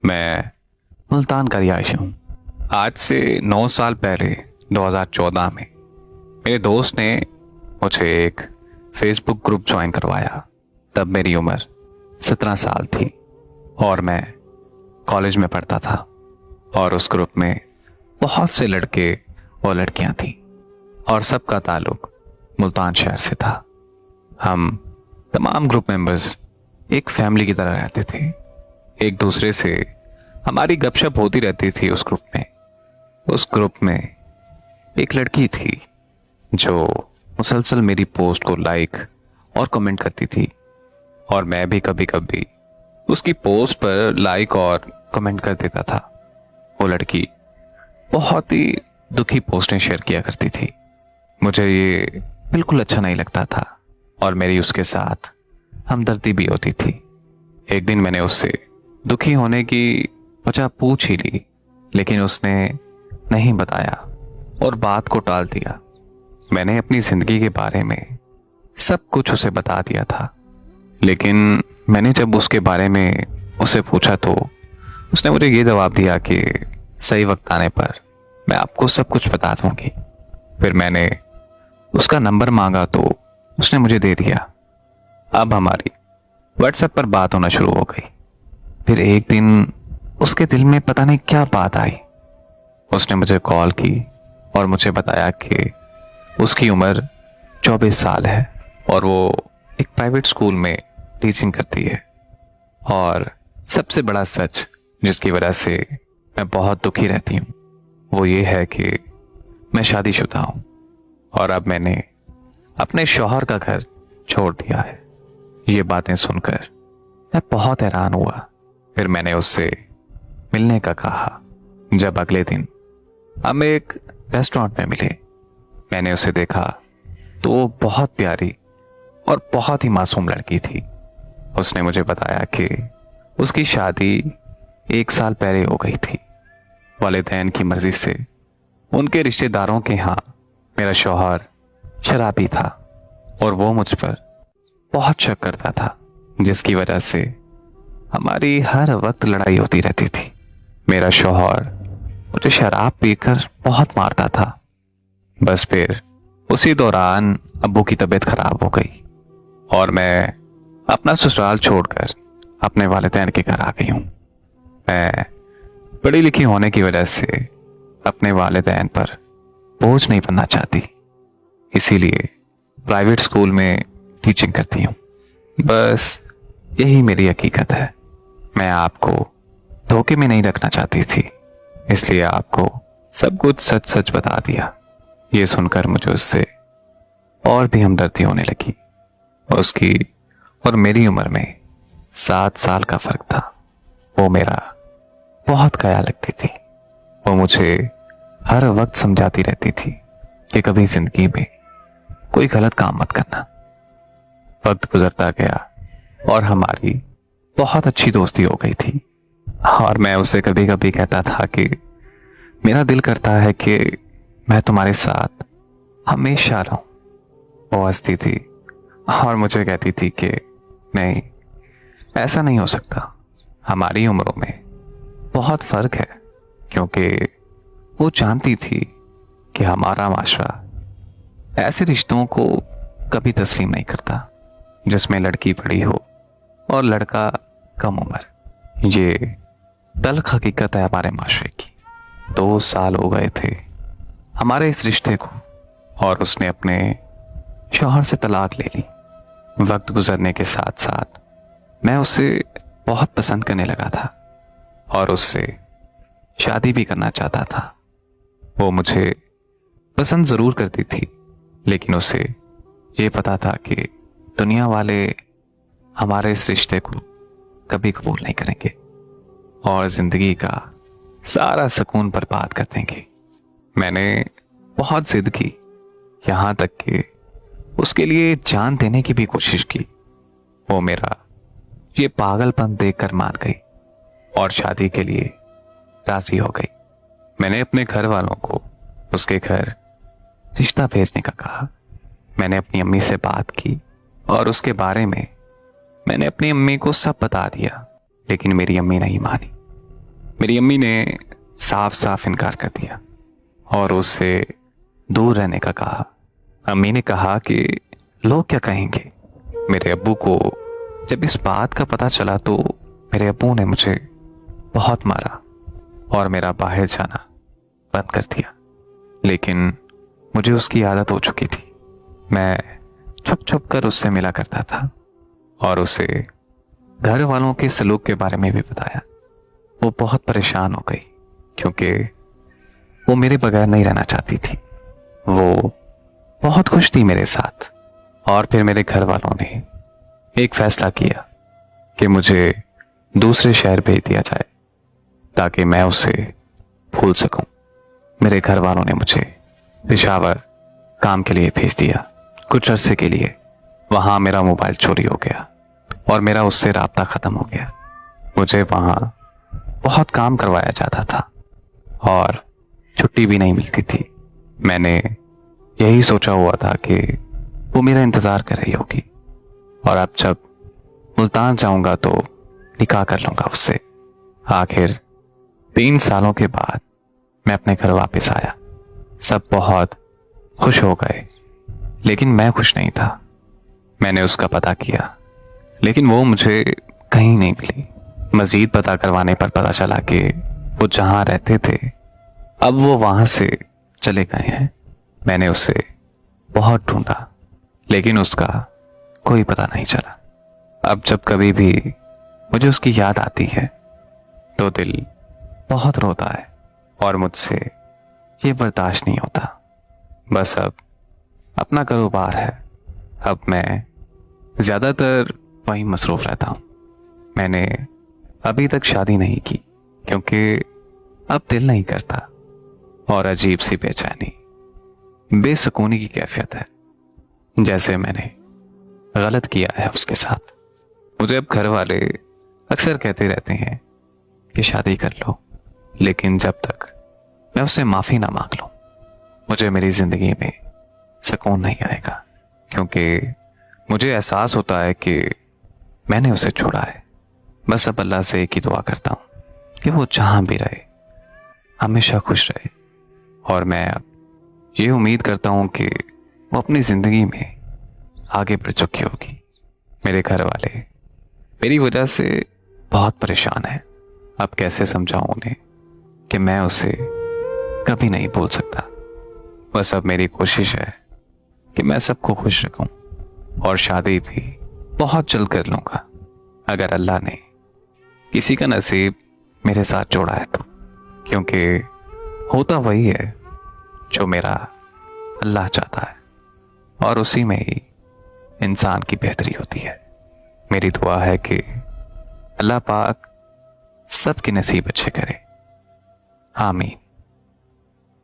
मैं मुल्तान का रिहायशी हूँ। आज से 9 साल पहले 2014 में मेरे दोस्त ने मुझे एक फेसबुक ग्रुप ज्वाइन करवाया। तब मेरी उम्र 17 साल थी और मैं कॉलेज में पढ़ता था और उस ग्रुप में बहुत से लड़के और लड़कियां थीं और सबका ताल्लुक मुल्तान शहर से था। हम तमाम ग्रुप मेंबर्स एक फैमिली की तरह रहते थे। एक दूसरे से हमारी गपशप होती रहती थी। उस ग्रुप में एक लड़की थी जो मुसलसल मेरी पोस्ट को लाइक और कमेंट करती थी और मैं भी कभी कभी उसकी पोस्ट पर लाइक और कमेंट कर देता था। वो लड़की बहुत ही दुखी पोस्टें शेयर किया करती थी। मुझे ये बिल्कुल अच्छा नहीं लगता था और मेरी उसके साथ हमदर्दी भी होती थी। एक दिन मैंने उससे दुखी होने की वजह पूछ ही ली, लेकिन उसने नहीं बताया और बात को टाल दिया। मैंने अपनी जिंदगी के बारे में सब कुछ उसे बता दिया था, लेकिन मैंने जब उसके बारे में उसे पूछा तो उसने मुझे ये जवाब दिया कि सही वक्त आने पर मैं आपको सब कुछ बता दूंगी। फिर मैंने उसका नंबर मांगा तो उसने मुझे दे दिया। अब हमारी व्हाट्सएप पर बात होना शुरू हो गई। फिर एक दिन उसके दिल में पता नहीं क्या बात आई। उसने मुझे कॉल की और मुझे बताया कि उसकी उम्र 24 साल है और वो एक प्राइवेट स्कूल में टीचिंग करती है। और सबसे बड़ा सच जिसकी वजह से मैं बहुत दुखी रहती हूँ वो ये है कि मैं शादीशुदा हूँ और अब मैंने अपने शौहर का घर छोड़ दिया है। ये बातें सुनकर मैं बहुत हैरान हुआ। फिर मैंने उससे मिलने का कहा। जब अगले दिन हम एक रेस्टोरेंट में मिले, मैंने उसे देखा तो वो बहुत प्यारी और बहुत ही मासूम लड़की थी। उसने मुझे बताया कि उसकी शादी 1 साल पहले हो गई थी। वालिदैन की मर्जी से उनके रिश्तेदारों के यहाँ मेरा शौहर शराबी था और वो मुझ पर बहुत शक करता था, जिसकी वजह से हमारी हर वक्त लड़ाई होती रहती थी। मेरा शौहर मुझे शराब पीकर बहुत मारता था। बस फिर उसी दौरान अब्बू की तबीयत खराब हो गई और मैं अपना ससुराल छोड़कर अपने वालिदैन के घर आ गई हूँ। मैं पढ़ी लिखी होने की वजह से अपने वालिदैन पर बोझ नहीं बनना चाहती, इसीलिए प्राइवेट स्कूल में टीचिंग करती हूँ। बस यही मेरी हकीकत है। मैं आपको धोखे में नहीं रखना चाहती थी, इसलिए आपको सब कुछ सच सच बता दिया। ये सुनकर मुझे उससे और भी हमदर्दी होने लगी। उसकी और मेरी उम्र में 7 साल का फर्क था। वो मेरा बहुत ख्याल रखती थी। वो मुझे हर वक्त समझाती रहती थी कि कभी जिंदगी में कोई गलत काम मत करना। वक्त गुजरता गया और हमारी बहुत अच्छी दोस्ती हो गई थी और मैं उसे कभी कभी कहता था कि मेरा दिल करता है कि मैं तुम्हारे साथ हमेशा रहूं। वो हंसती थी और मुझे कहती थी कि नहीं, ऐसा नहीं हो सकता। हमारी उम्रों में बहुत फर्क है, क्योंकि वो जानती थी कि हमारा माशरा ऐसे रिश्तों को कभी तस्लीम नहीं करता जिसमें लड़की बड़ी हो और लड़का कम उम्र। ये तल्ख हकीकत है हमारे माशरे की। 2 साल हो गए थे हमारे इस रिश्ते को और उसने अपने शौहर से तलाक ले ली। वक्त गुजरने के साथ साथ मैं उसे बहुत पसंद करने लगा था और उससे शादी भी करना चाहता था। वो मुझे पसंद जरूर करती थी, लेकिन उसे ये पता था कि दुनिया वाले हमारे इस रिश्ते को कभी कबूल नहीं करेंगे और जिंदगी का सारा सुकून बर्बाद कर देंगे। मैंने बहुत जिद की, यहां तक कि उसके लिए जान देने की भी कोशिश की। वो मेरा ये पागलपन देखकर मान गई और शादी के लिए राजी हो गई। मैंने अपने घर वालों को उसके घर रिश्ता भेजने का कहा। मैंने अपनी अम्मी से बात की और उसके बारे में मैंने अपनी अम्मी को सब बता दिया, लेकिन मेरी अम्मी नहीं मानी। मेरी अम्मी ने साफ साफ इनकार कर दिया और उससे दूर रहने का कहा। अम्मी ने कहा कि लोग क्या कहेंगे। मेरे अब्बू को जब इस बात का पता चला तो मेरे अब्बू ने मुझे बहुत मारा और मेरा बाहर जाना बंद कर दिया। लेकिन मुझे उसकी आदत हो चुकी थी। मैं छुप छुप कर उससे मिला करता था और उसे घर वालों के सलूक के बारे में भी बताया। वो बहुत परेशान हो गई क्योंकि वो मेरे बगैर नहीं रहना चाहती थी। वो बहुत खुश थी मेरे साथ। और फिर मेरे घर वालों ने एक फैसला किया कि मुझे दूसरे शहर भेज दिया जाए ताकि मैं उसे भूल सकूं। मेरे घर वालों ने मुझे पेशावर काम के लिए भेज दिया। कुछ अरसे के लिए वहां मेरा मोबाइल चोरी हो गया और मेरा उससे राब्ता खत्म हो गया। मुझे वहां बहुत काम करवाया जाता था और छुट्टी भी नहीं मिलती थी। मैंने यही सोचा हुआ था कि वो मेरा इंतजार कर रही होगी और अब जब मुल्तान जाऊंगा तो निकाह कर लूंगा उससे। आखिर 3 सालों के बाद मैं अपने घर वापस आया। सब बहुत खुश हो गए लेकिन मैं खुश नहीं था। मैंने उसका पता किया लेकिन वो मुझे कहीं नहीं मिली। मजीद पता करवाने पर पता चला कि वो जहां रहते थे अब वो वहां से चले गए हैं। मैंने उसे बहुत ढूंढा लेकिन उसका कोई पता नहीं चला। अब जब कभी भी मुझे उसकी याद आती है तो दिल बहुत रोता है और मुझसे ये बर्दाश्त नहीं होता। बस अब अपना कारोबार है। अब मैं ज्यादातर वहीं मसरूफ रहता हूं। मैंने अभी तक शादी नहीं की क्योंकि अब दिल नहीं करता और अजीब सी बेचैनी, बेसुकूनी की कैफियत है, जैसे मैंने गलत किया है उसके साथ। मुझे अब घर वाले अक्सर कहते रहते हैं कि शादी कर लो, लेकिन जब तक मैं उससे माफी ना मांग लूं मुझे मेरी जिंदगी में सुकून नहीं आएगा। क्योंकि मुझे एहसास होता है कि मैंने उसे छोड़ा है। बस अब अल्लाह से एक ही दुआ करता हूं कि वो जहां भी रहे हमेशा खुश रहे। और मैं अब ये उम्मीद करता हूं कि वो अपनी जिंदगी में आगे बढ़ चुकी होगी। मेरे घर वाले मेरी वजह से बहुत परेशान हैं। अब कैसे समझाऊं उन्हें कि मैं उसे कभी नहीं भूल सकता। बस अब मेरी कोशिश है कि मैं सबको खुश रखूं और शादी भी बहुत जल्द कर लूंगा अगर अल्लाह ने किसी का नसीब मेरे साथ जोड़ा है तो। क्योंकि होता वही है जो मेरा अल्लाह चाहता है और उसी में ही इंसान की बेहतरी होती है। मेरी दुआ है कि अल्लाह पाक सबके नसीब अच्छे करे। आमीन।